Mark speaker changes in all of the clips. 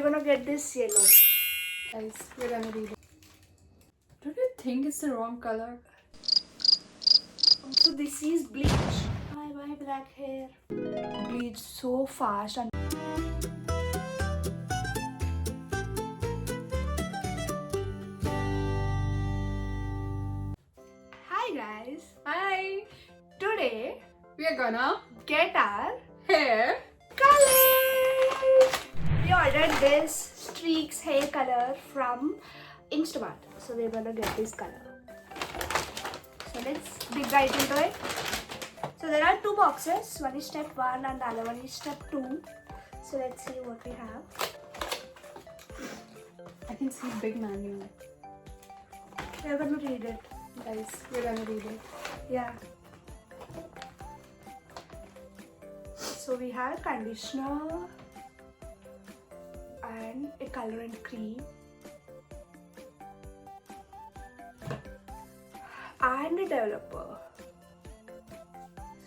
Speaker 1: we're gonna get this yellow.
Speaker 2: Guys, we're gonna read it. Don't you think it's the wrong color?
Speaker 1: So this is bleach. Bye black hair. Bleach so fast and hi guys.
Speaker 2: Hi!
Speaker 1: Today
Speaker 2: We are gonna
Speaker 1: get our
Speaker 2: hair
Speaker 1: color. We ordered this Streax hair color from Instamart. So we're gonna get this color. So let's dig right into it. So there are two boxes. One is step 1 and the other one is step 2. So let's see what we have.
Speaker 2: I can see big manual.
Speaker 1: We're gonna read it.
Speaker 2: Guys, we're gonna read it.
Speaker 1: Yeah. So we have conditioner and a colorant cream and a developer.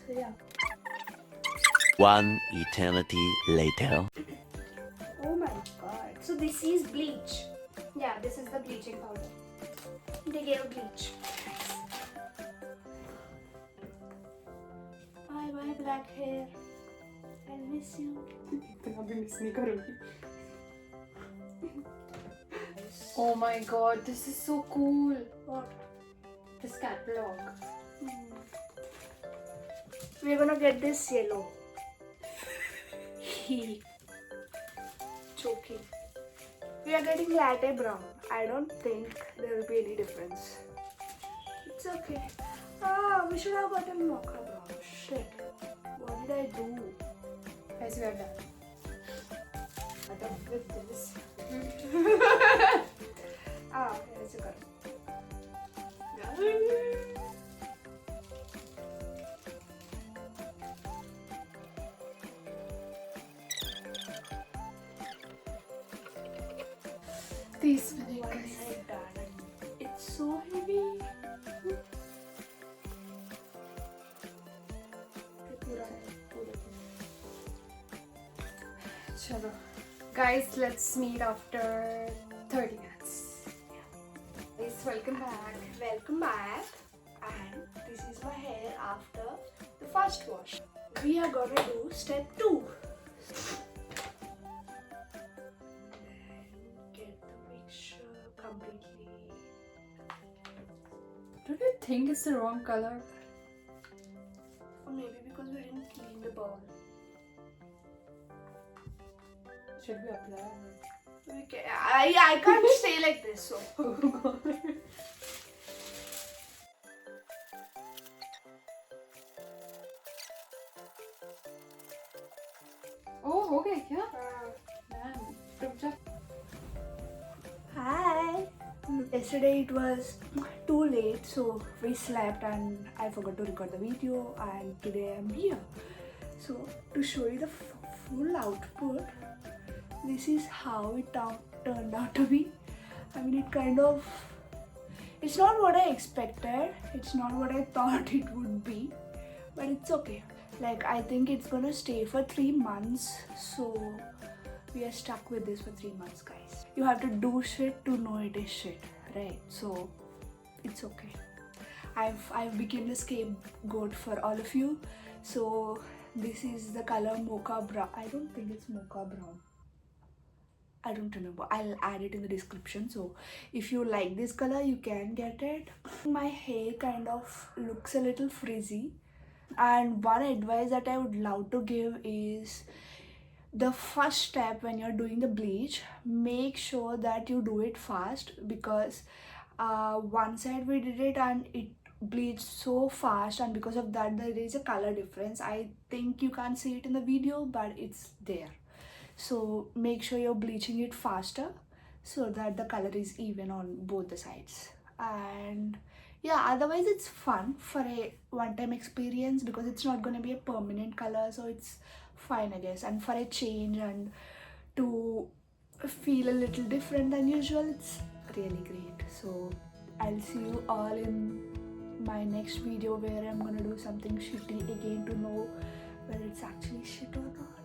Speaker 1: So yeah.
Speaker 3: One eternity later.
Speaker 1: Oh my god. So this is bleach. Yeah, this is the bleaching powder. They gave bleach. Bye black hair. I miss you.
Speaker 2: इतना भी miss नहीं करूँगी. Oh my god, this is so cool.
Speaker 1: What?
Speaker 2: This catalog.
Speaker 1: We're gonna get this yellow. Joking. We are getting latte brown. I don't think there will be any difference. It's okay. We should have gotten mocha brown. Shit. What did I do?
Speaker 2: Guys, we are done. I'm done with this.
Speaker 1: Here's a color.
Speaker 2: These many
Speaker 1: One
Speaker 2: guys.
Speaker 1: side done. It's so heavy.
Speaker 2: Chalo. Guys, let's meet after 30 minutes. Guys, welcome back.
Speaker 1: Welcome back. And this is my hair after the first wash. We are gonna do step 2. Get the mixture completely.
Speaker 2: Don't you think it's the wrong color?
Speaker 1: Or maybe because we didn't clean the bowl.
Speaker 2: Should we apply?
Speaker 1: I can't stay like this, so.
Speaker 2: Oh, हो गया क्या? Man, रुक जा.
Speaker 1: Hi. Yesterday it was too late, so we slept and I forgot to record the video, and today I'm here. So to show you the full output, this is how it turned out to be. I mean, it's not what I expected, it's not what I thought it would be, but it's okay. Like, I think it's gonna stay for 3 months, so we are stuck with this for 3 months, guys. You have to do shit to know it is shit, right? So it's okay. I've become the scapegoat for all of you. So this is the color mocha brown. I don't think it's mocha brown. I don't remember. I'll add it in the description. So if you like this color, you can get it. My hair kind of looks a little frizzy. And one advice that I would love to give is, the first step when you're doing the bleach, make sure that you do it fast, because one side we did it and it bleached so fast, and because of that there is a color difference. I think you can't see it in the video, but it's there. So make sure you're bleaching it faster so that the color is even on both the sides. And yeah, otherwise it's fun for a one-time experience, because it's not going to be a permanent color, so it's fine, I guess. And for a change and to feel a little different than usual, it's really great. So I'll see you all in my next video, where I'm gonna do something shitty again to know whether it's actually shit or not.